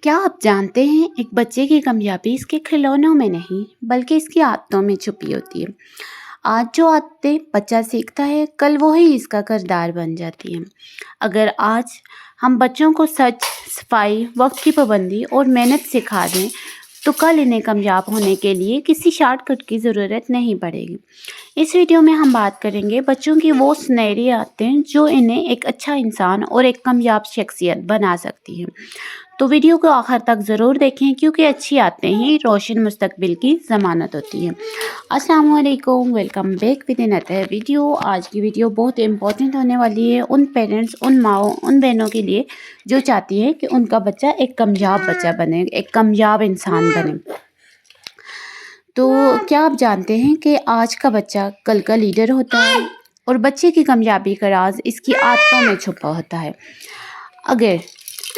क्या आप जानते हैं एक बच्चे की कामयाबी इसके खिलौनों में नहीं बल्कि इसकी आदतों में छुपी होती है। आज जो आदतें बच्चा सीखता है कल वही इसका किरदार बन जाती हैं। अगर आज हम बच्चों को सच, सफाई, वक्त की पाबंदी और मेहनत सिखा दें तो कल इन्हें कामयाब होने के लिए किसी शॉर्टकट की ज़रूरत नहीं पड़ेगी। इस वीडियो में हम बात करेंगे बच्चों की वो सुनहरी आदतें जो इन्हें एक अच्छा इंसान और एक कामयाब शख्सियत बना सकती हैं। तो वीडियो को आखिर तक ज़रूर देखें क्योंकि अच्छी आदतें ही रोशन मुस्तकबिल की ज़मानत होती हैं। अस्सलाम वालेकुम, welcome back with another video. आज की वीडियो बहुत इंपॉर्टेंट होने वाली है उन पेरेंट्स, उन माओं, उन बहनों के लिए जो चाहती हैं कि उनका बच्चा एक कामयाब बच्चा बने, एक कामयाब इंसान बने। तो क्या आप जानते हैं कि आज का बच्चा कल का लीडर होता है और बच्चे की कामयाबी का राज इसकी आदतों में छुपा होता है। अगर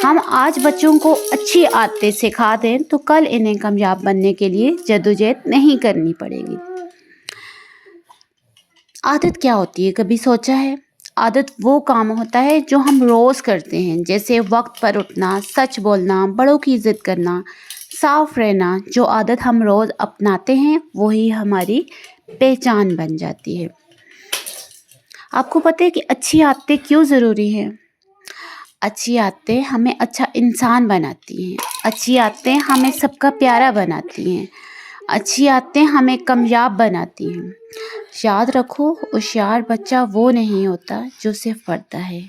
हम आज बच्चों को अच्छी आदतें सिखा दें तो कल इन्हें कामयाब बनने के लिए जद्दोजहद नहीं करनी पड़ेगी। आदत क्या होती है, कभी सोचा है? आदत वो काम होता है जो हम रोज़ करते हैं, जैसे वक्त पर उठना, सच बोलना, बड़ों की इज्जत करना, साफ रहना। जो आदत हम रोज़ अपनाते हैं वही हमारी पहचान बन जाती है। आपको पता है कि अच्छी आदतें क्यों ज़रूरी हैं? अच्छी आदतें हमें अच्छा इंसान बनाती हैं। अच्छी आदतें हमें सबका प्यारा बनाती हैं। अच्छी आदतें हमें कामयाब बनाती हैं। याद रखो, होशियार बच्चा वो नहीं होता जो सिर्फ पढ़ता है।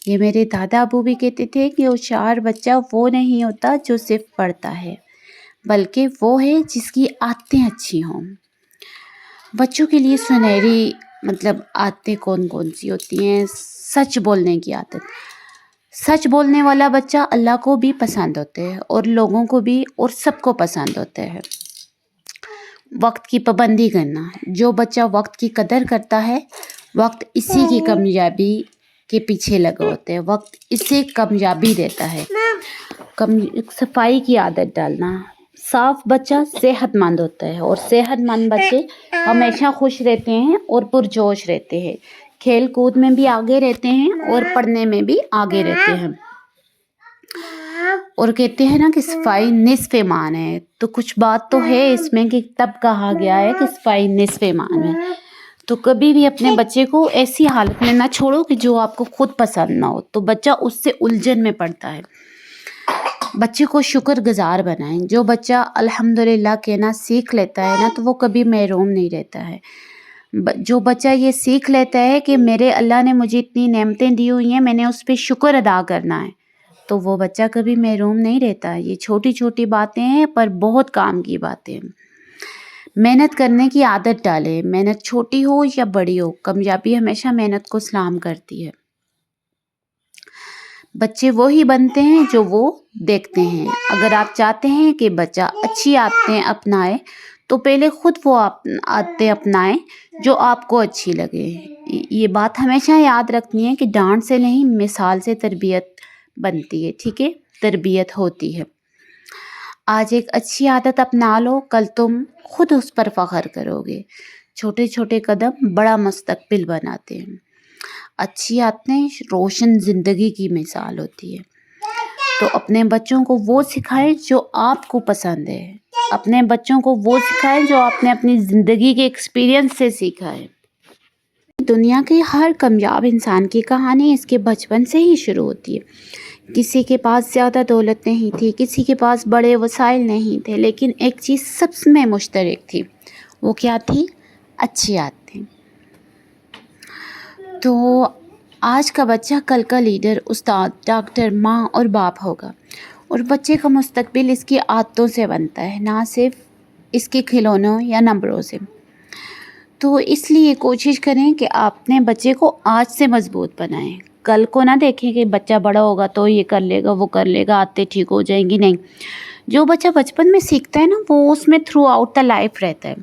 ये मेरे दादा अबू भी कहते थे कि होशियार बच्चा वो नहीं होता जो सिर्फ पढ़ता है, बल्कि वो है जिसकी आदतें अच्छी हों। बच्चों के लिए सुनहरी आदतें कौन कौन सी होती हैं? सच बोलने की आदत। सच बोलने वाला बच्चा अल्लाह को भी पसंद होते हैं और लोगों को भी और सबको पसंद होते हैं। वक्त की पाबंदी करना। जो बच्चा वक्त की कदर करता है, वक्त इसी की कामयाबी के पीछे लगे होते हैं, वक्त इसे कामयाबी देता है। सफाई की आदत डालना। साफ बच्चा सेहतमंद होता है और सेहतमंद बच्चे हमेशा खुश रहते हैं और पुरजोश रहते हैं। खेल कूद में भी आगे रहते हैं और पढ़ने में भी आगे रहते हैं। और कहते हैं ना कि सफाई निस्फ ईमान है, तो कुछ बात तो है इसमें कि तब कहा गया है कि सफाई निस्फ ईमान है। तो कभी भी अपने बच्चे को ऐसी हालत में ना छोड़ो कि जो आपको खुद पसंद ना हो, तो बच्चा उससे उलझन में पड़ता है। बच्चे को शुक्रगुजार बनाएं। जो बच्चा अल्हम्दुलिल्लाह कहना सीख लेता है ना, तो वो कभी महरूम नहीं रहता है। जो बच्चा ये सीख लेता है कि मेरे अल्लाह ने मुझे इतनी नेमतें दी हुई हैं, मैंने उस पर शुक्र अदा करना है, तो वो बच्चा कभी महरूम नहीं रहता। ये छोटी छोटी बातें हैं पर बहुत काम की बातें हैं। मेहनत करने की आदत डालें। मेहनत छोटी हो या बड़ी हो, कामयाबी हमेशा मेहनत को सलाम करती है। बच्चे वही बनते हैं जो वो देखते हैं। अगर आप चाहते हैं कि बच्चा अच्छी आदतें अपनाए तो पहले खुद वो आदतें अपनाएं जो आपको अच्छी लगे। ये बात हमेशा याद रखनी है कि डांट से नहीं, मिसाल से तरबियत बनती है। ठीक है, तरबियत होती है। आज एक अच्छी आदत अपना लो, कल तुम खुद उस पर फख्र करोगे। छोटे छोटे कदम बड़ा मुस्तकबिल बनाते हैं। अच्छी आदतें रोशन ज़िंदगी की मिसाल होती है। तो अपने बच्चों को वो सिखाएं जो आपको पसंद है। अपने बच्चों को वो सिखाएं जो आपने अपनी ज़िंदगी के एक्सपीरियंस से सीखा है। दुनिया के हर कामयाब इंसान की कहानी इसके बचपन से ही शुरू होती है। किसी के पास ज़्यादा दौलत नहीं थी, किसी के पास बड़े वसाइल नहीं थे, लेकिन एक चीज़ सबसे मुश्तरक थी। वो क्या थी? अच्छी आदतें। तो आज का बच्चा कल का लीडर, उस्ताद, डॉक्टर, माँ और बाप होगा। और बच्चे का मुस्तकबिल इसकी आदतों से बनता है, ना सिर्फ इसके खिलौनों या नंबरों से। तो इसलिए कोशिश करें कि आप अपने बच्चे को आज से मजबूत बनाएं। कल को ना देखें कि बच्चा बड़ा होगा तो ये कर लेगा, वो कर लेगा, आदतें ठीक हो जाएंगी। नहीं, जो बच्चा बचपन में सीखता है ना, वो उसमें थ्रू आउट द लाइफ रहता है।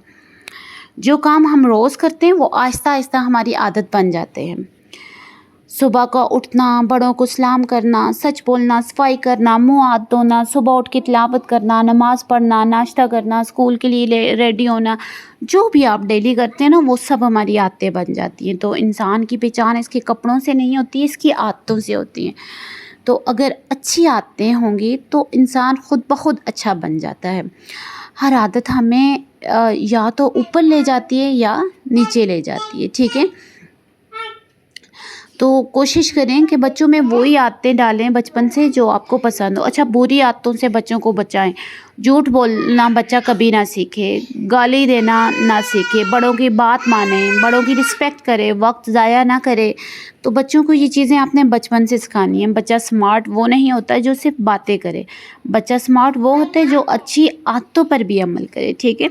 जो काम हम रोज़ करते हैं वो आहिस्ता आहिस्ता हमारी आदत बन जाते हैं। सुबह का उठना, बड़ों को सलाम करना, सच बोलना, सफाई करना, मुंह हाथ धोना, सुबह उठ के तिलावत करना, नमाज़ पढ़ना, नाश्ता करना, स्कूल के लिए रेडी होना, जो भी आप डेली करते हैं ना, वो सब हमारी आदतें बन जाती हैं। तो इंसान की पहचान इसके कपड़ों से नहीं होती, इसकी आदतों से होती है। تو اگر اچھی عادتیں ہوں گی تو انسان خود بخود اچھا بن جاتا ہے. ہر عادت ہمیں یا تو اوپر لے جاتی ہے یا نیچے لے جاتی ہے. ٹھیک ہے، تو کوشش کریں کہ بچوں میں وہی عادتیں ڈالیں بچپن سے جو آپ کو پسند ہو. اچھا، بری عادتوں سے بچوں کو بچائیں. جھوٹ بولنا بچہ کبھی نہ سیکھے، گالی دینا نہ سیکھے، بڑوں کی بات مانیں، بڑوں کی رسپیکٹ کرے، وقت ضائع نہ کرے. تو بچوں کو یہ چیزیں آپ نے بچپن سے سکھانی ہیں. بچہ سمارٹ وہ نہیں ہوتا جو صرف باتیں کرے، بچہ سمارٹ وہ ہوتا ہے جو اچھی عادتوں پر بھی عمل کرے. ٹھیک ہے،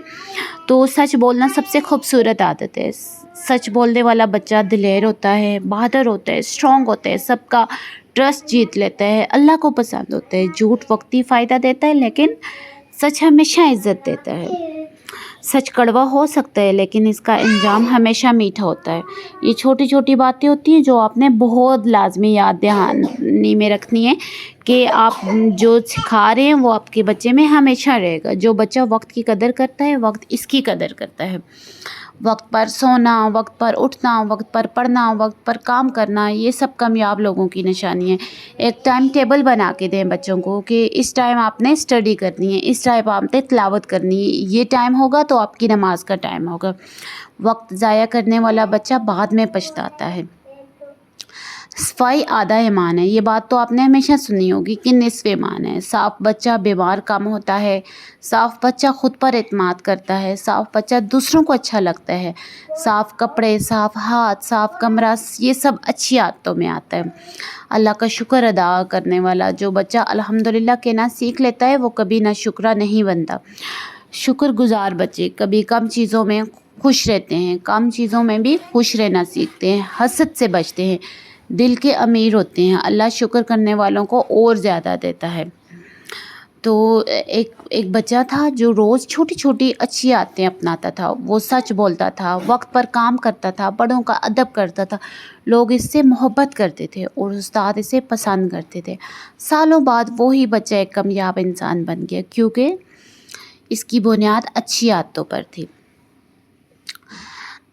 تو سچ بولنا سب سے خوبصورت عادت ہے. سچ بولنے والا بچہ دلیر ہوتا ہے، بہادر ہوتا ہے، اسٹرانگ ہوتا ہے، سب کا ٹرسٹ جیت لیتا ہے، اللہ کو پسند ہوتا ہے. جھوٹ وقتی فائدہ دیتا ہے لیکن سچ ہمیشہ عزت دیتا ہے. سچ کڑوا ہو سکتا ہے لیکن اس کا انجام ہمیشہ میٹھا ہوتا ہے. یہ چھوٹی چھوٹی باتیں ہوتی ہیں جو آپ نے بہت لازمی یاد دہانی میں رکھنی ہے کہ آپ جو سکھا رہے ہیں وہ آپ کے بچے میں ہمیشہ رہے گا. جو بچہ وقت کی قدر کرتا ہے وقت اس کی قدر کرتا ہے. وقت پر سونا، وقت پر اٹھنا، وقت پر پڑھنا، وقت پر کام کرنا، یہ سب کامیاب لوگوں کی نشانی ہے. ایک ٹائم ٹیبل بنا کے دیں بچوں کو کہ اس ٹائم آپ نے اسٹڈی کرنی ہے، اس ٹائم آپ نے تلاوت کرنی ہے، یہ ٹائم ہوگا تو آپ کی نماز کا ٹائم ہوگا. وقت ضائع کرنے والا بچہ بعد میں پچھتاتا ہے. صفائی آدھا ایمان ہے. یہ بات تو آپ نے ہمیشہ سنی ہوگی کہ نصف ایمان ہے. صاف بچہ بیمار کم ہوتا ہے، صاف بچہ خود پر اعتماد کرتا ہے، صاف بچہ دوسروں کو اچھا لگتا ہے. صاف کپڑے، صاف ہاتھ، صاف کمرہ، یہ سب اچھی عادتوں میں آتا ہے. اللہ کا شکر ادا کرنے والا جو بچہ الحمدللہ کہنا سیکھ لیتا ہے وہ کبھی نہ شکرہ نہیں بنتا. شکر گزار بچے کبھی کم چیزوں میں خوش رہتے ہیں، کم چیزوں میں بھی خوش رہنا سیکھتے ہیں، حسد سے بچتے ہیں، دل کے امیر ہوتے ہیں. اللہ شکر کرنے والوں کو اور زیادہ دیتا ہے. تو ایک بچہ تھا جو روز چھوٹی چھوٹی اچھی عادتیں اپناتا تھا. وہ سچ بولتا تھا، وقت پر کام کرتا تھا، بڑوں کا ادب کرتا تھا، لوگ اس سے محبت کرتے تھے اور استاد اسے پسند کرتے تھے. سالوں بعد وہی بچہ ایک کامیاب انسان بن گیا کیونکہ اس کی بنیاد اچھی عادتوں پر تھی.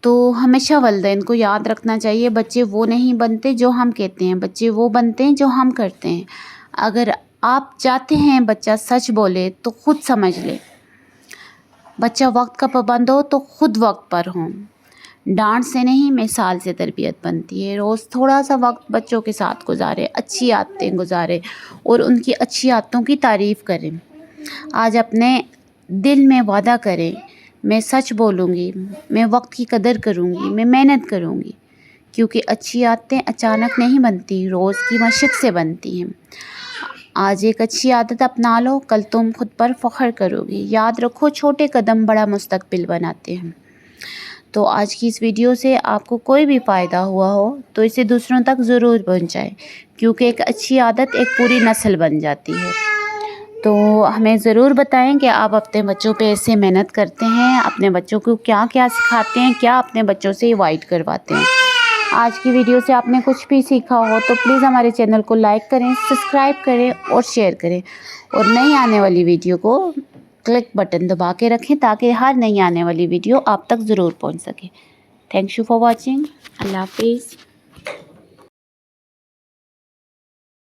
تو ہمیشہ والدین کو یاد رکھنا چاہیے بچے وہ نہیں بنتے جو ہم کہتے ہیں، بچے وہ بنتے ہیں جو ہم کرتے ہیں. اگر آپ چاہتے ہیں بچہ سچ بولے تو خود سمجھ لے. بچہ وقت کا پابند ہو تو خود وقت پر ہوں. ڈانٹ سے نہیں مثال سے تربیت بنتی ہے. روز تھوڑا سا وقت بچوں کے ساتھ گزارے، اچھی عادتیں گزارے اور ان کی اچھی عادتوں کی تعریف کریں. آج اپنے دل میں وعدہ کریں، میں سچ بولوں گی، میں وقت کی قدر کروں گی، میں محنت کروں گی. کیونکہ اچھی عادتیں اچانک نہیں بنتی، روز کی مشق سے بنتی ہیں. آج ایک اچھی عادت اپنا لو، کل تم خود پر فخر کرو گی. یاد رکھو چھوٹے قدم بڑا مستقبل بناتے ہیں. تو آج کی اس ویڈیو سے آپ کو کوئی بھی فائدہ ہوا ہو تو اسے دوسروں تک ضرور پہنچائیں کیونکہ ایک اچھی عادت ایک پوری نسل بن جاتی ہے. تو ہمیں ضرور بتائیں کہ آپ اپنے بچوں پہ ایسے محنت کرتے ہیں، اپنے بچوں کو کیا کیا سکھاتے ہیں، کیا اپنے بچوں سے ایوائڈ کرواتے ہیں. آج کی ویڈیو سے آپ نے کچھ بھی سیکھا ہو تو پلیز ہمارے چینل کو لائک کریں، سبسکرائب کریں اور شیئر کریں اور نئی آنے والی ویڈیو کو کلک بٹن دبا کے رکھیں تاکہ ہر نئی آنے والی ویڈیو آپ تک ضرور پہنچ سکے. Thank you for watching. اللہ حافظ.